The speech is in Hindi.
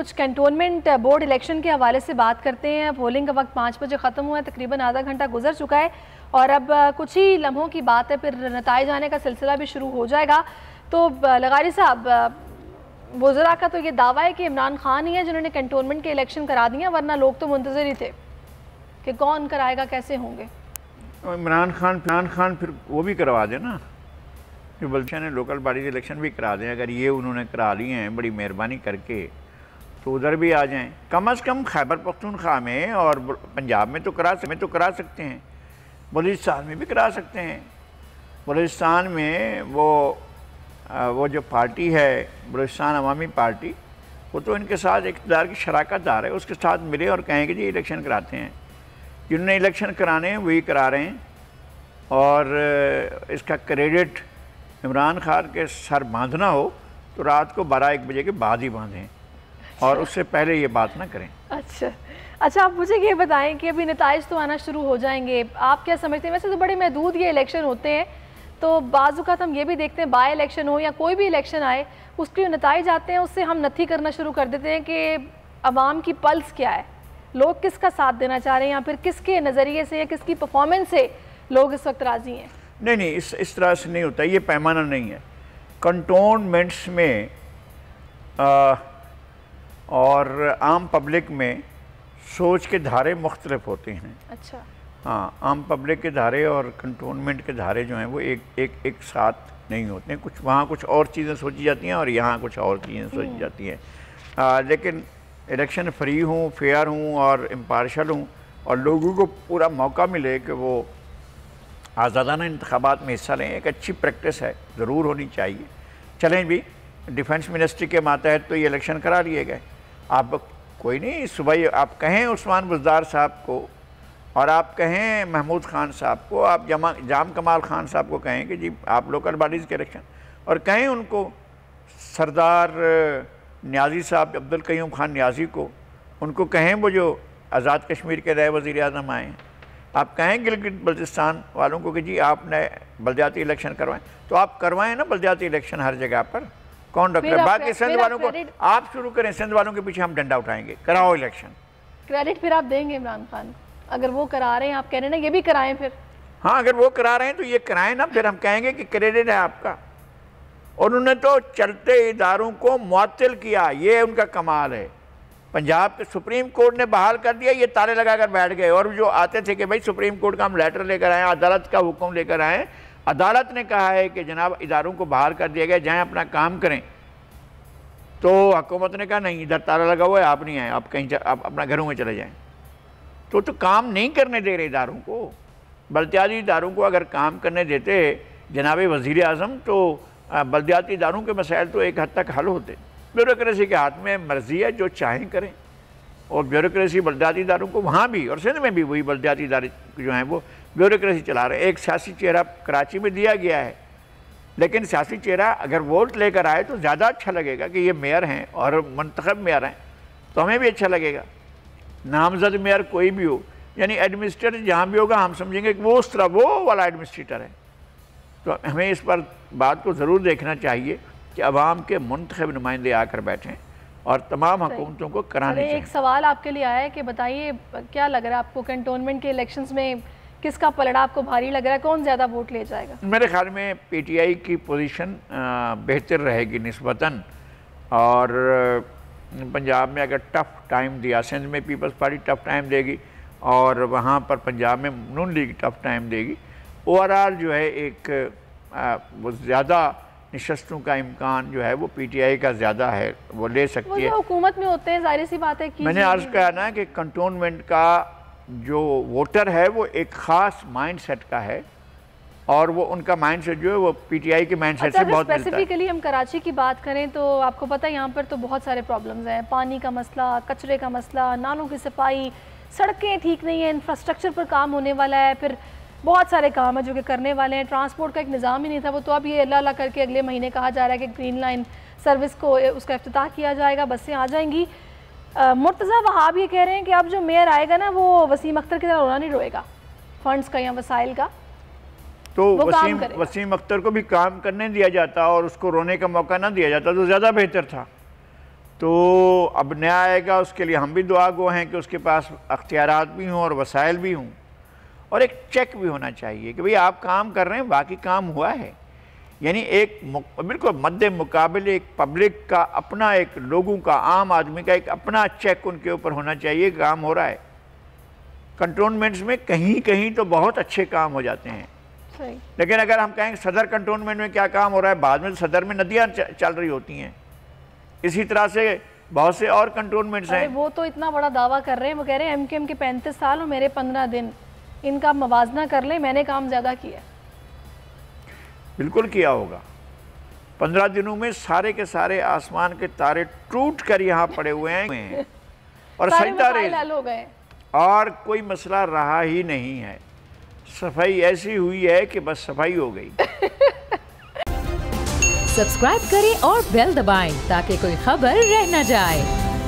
कुछ कैंटोनमेंट बोर्ड इलेक्शन के हवाले से बात करते हैं। पोलिंग का वक्त 5 बजे ख़त्म हुआ है, तकरीबन आधा घंटा गुजर चुका है और अब कुछ ही लम्हों की बात है, फिर नताइज आने का सिलसिला भी शुरू हो जाएगा। तो लगारी साहब, वज़रा का तो ये दावा है कि इमरान खान ही है जिन्होंने कैंटोनमेंट के इलेक्शन करा दिए, वरना लोग तो मुंतज़िर ही थे कि कौन कराएगा, कैसे होंगे। इमरान खान फिर वो भी करवा दे ना, कि बल्कि ने लोकल बॉडी इलेक्शन भी करा दें। अगर ये उन्होंने करा लिए हैं बड़ी मेहरबानी करके तो उधर भी आ जाएं। कम से कम खैबर पख्तूनख्वा में और पंजाब में तो करा सकते हैं, बलूचिस्तान में भी करा सकते हैं। बलूचिस्तान में वो जो पार्टी है बलूचिस्तान अवामी पार्टी, वो तो इनके साथ इक़्तिदार की शराकतदार है, उसके साथ मिले और कहें कि जी इलेक्शन कराते हैं। जिन्होंने इलेक्शन कराने हैं वही करा रहे हैं और इसका क्रेडिट इमरान खान के सर बांधना हो तो रात को 12-1 बजे के बाद ही बांधें और उससे पहले ये बात ना करें। अच्छा, आप मुझे ये बताएं कि अभी नताइज तो आना शुरू हो जाएंगे, आप क्या समझते हैं? वैसे तो बड़े महदूद ये इलेक्शन होते हैं, तो बाज़ औक़ात हम ये भी देखते हैं बाय इलेक्शन हो या कोई भी इलेक्शन आए, उसके जो नताइज आते हैं उससे हम नथी करना शुरू कर देते हैं कि अवाम की पल्स क्या है, लोग किसका साथ देना चाह रहे हैं या फिर किसके नज़रिए से या किसकी परफॉर्मेंस से लोग इस वक्त राज़ी हैं। नहीं, इस तरह से नहीं होता, ये पैमाना नहीं है। कंटोनमेंट्स में और आम पब्लिक में सोच के धारे मुख्तलिफ होते हैं। अच्छा। हाँ, आम पब्लिक के धारे और कंटोनमेंट के धारे जो हैं वो एक साथ नहीं होते हैं। कुछ वहाँ कुछ और चीज़ें सोची जाती हैं और यहाँ कुछ और चीज़ें सोची जाती हैं। लेकिन इलेक्शन फ्री हूँ, फेयर हूँ और इम्पार्शल हूँ और लोगों को पूरा मौका मिले कि वो आज़ादाना इंतखाबात में हिस्सा लें, एक अच्छी प्रैक्टिस है, ज़रूर होनी चाहिए। चलें भी, डिफेंस मिनिस्ट्री के मातहत तो ये इलेक्शन करा लिए गए। आप कोई नहीं, सुबह आप कहें उस्मान बुज़दार साहब को और आप कहें महमूद खान साहब को, आप जाम कमाल खान साहब को कहें कि जी आप लोकल बॉडीज़ के इलेक्शन, और कहें उनको सरदार न्याजी साहब, अब्दुल कयूम खान न्याजी को, उनको कहें वो जो आज़ाद कश्मीर के नए वज़ीर आज़म आए हैं, आप कहें गिलगित बल्तिस्तान वालों को कि जी आपने बलदियाती इलेक्शन करवाएं, तो आप करवाएं ना बलदियाती इलेक्शन हर जगह पर। कौन डॉक्टर, बाकी सिंध वालों को आप शुरू करें, सिंध वालों के पीछे हम डंडा उठाएंगे, कराओ इलेक्शन। क्रेडिट फिर आप देंगे इमरान खान, अगर वो करा रहे हैं, आप कह रहे हैं ना ये भी कराएं फिर? हाँ, अगर वो करा रहे हैं तो ये कराएं ना, फिर हम कहेंगे कि क्रेडिट है आपका। और उन्होंने तो चलते इदारों को मुअत्तल किया, ये उनका कमाल है। पंजाब के सुप्रीम कोर्ट ने बहाल कर दिया, ये ताले लगा कर बैठ गए। और जो आते थे कि भाई सुप्रीम कोर्ट का हम लेटर लेकर आए, अदालत का हुक्म लेकर आए, अदालत ने कहा है कि जनाब इदारों को बहाल कर दिया गया, जाएँ अपना काम करें, तो हुकूमत ने कहा नहीं, इधर ताला लगा हुआ है, आप नहीं आए, आप कहीं आप अपना घरों में चले जाएँ। तो काम नहीं करने दे रहे इदारों को। बल्दियाती इदारों को अगर काम करने देते जनाब वज़ीर आज़म, तो बल्दियाती इदारों के मसाइल तो एक हद तक हल होते। ब्यूरोक्रेसी के हाथ में मर्जी है, जो चाहें करें। और ब्यूरोक्रेसी बल्दियाती इदारों को वहाँ भी और सिंध में भी वही बल्दियाती इदारे जो हैं वो ब्यूरोक्रेसी चला रहे हैं। एक सियासी चेहरा कराची में दिया गया है, लेकिन सियासी चेहरा अगर वोट लेकर आए तो ज़्यादा अच्छा लगेगा कि ये मेयर हैं और मंतखब मेयर हैं, तो हमें भी अच्छा लगेगा। नामजद मेयर कोई भी हो, यानी एडमिनिस्ट्रेटर जहाँ भी होगा हम समझेंगे कि वो उस तरह वो वाला एडमिनिस्ट्रेटर है। तो हमें इस पर बात को ज़रूर देखना चाहिए कि अवाम के मुंतखब नुमाइंदे आकर बैठें और तमाम हुकूमतों को कराने चाहिए। एक सवाल आपके लिए आया है कि बताइए क्या लग रहा है आपको, कैंटोनमेंट के इलेक्शंस में किसका पलड़ा आपको भारी लग रहा है, कौन ज़्यादा वोट ले जाएगा? मेरे ख्याल में PTI की पोजीशन बेहतर रहेगी निस्बतन। और पंजाब में अगर टफ़ टाइम दिया, सिंध में पीपल्स पार्टी टफ़ टाइम देगी और वहाँ पर पंजाब में नून लीग टफ़ टाइम देगी। ओवरऑल जो है एक वो ज़्यादा नशस्तों का इम्कान जो है वो PTI का ज़्यादा है, वो ले सकती है। हुकूमत में होते हैं, जाहिर सी बात है कि मैंने अर्ज़ किया ना कि कंटोनमेंट का जो वोटर है वो एक ख़ास माइंड सेट का है और वो उनका माइंड सेट जो है वो PTI के माइंड सेट से बहुत मिलता है। स्पेसिफिकली हम कराची की बात करें तो आपको पता है यहाँ पर तो बहुत सारे प्रॉब्लम्स हैं, पानी का मसला, कचरे का मसला, नालों की सफाई, सड़कें ठीक नहीं है, इंफ्रास्ट्रक्चर पर काम होने वाला है, फिर बहुत सारे काम है जो कि करने वाले हैं। ट्रांसपोर्ट का एक निज़ाम ही नहीं था, वो तो अब ये अल्लाह अल्लाह करके अगले महीने कहा जा रहा है कि ग्रीन लाइन सर्विस को उसका इफ्तिताह किया जाएगा, बसें आ जाएंगी। मुर्तज़ा वहाब ये कह रहे हैं कि अब जो मेयर आएगा ना वो वसीम अख्तर की तरह रोना नहीं रोएगा फंड्स का या वसाइल का, तो वसीम अख्तर को भी काम करने दिया जाता और उसको रोने का मौका ना दिया जाता तो ज़्यादा बेहतर था। तो अब नया आएगा, उसके लिए हम भी दुआ गो हैं कि उसके पास अख्तियारात भी हों और वसाइल भी हों, और एक चेक भी होना चाहिए कि भाई आप काम कर रहे हैं, बाकी काम हुआ है। यानी एक बिल्कुल मद्दे मुकाबले एक पब्लिक का अपना, एक लोगों का, आम आदमी का एक अपना चेक उनके ऊपर होना चाहिए, काम हो रहा है। कंटोनमेंट्स में कहीं कहीं तो बहुत अच्छे काम हो जाते हैं, सही। लेकिन अगर हम कहें सदर कंटोनमेंट में क्या काम हो रहा है, बाद में सदर में नदियाँ चल रही होती हैं। इसी तरह से बहुत से और कंटोनमेंट्स हैं। वो तो इतना बड़ा दावा कर रहे हैं, वो कह रहे हैं MKM के 35 साल और मेरे 15 दिन, इनका मवाजना कर लें, मैंने काम ज़्यादा किया। बिल्कुल किया होगा। 15 दिनों में सारे के सारे आसमान के तारे टूट कर यहाँ पड़े हुए हैं और सजदा रेज़ हो गए और कोई मसला रहा ही नहीं है। सफाई ऐसी हुई है कि बस सफाई हो गई। सब्सक्राइब करें और बेल दबाएं ताकि कोई खबर रह न जाए।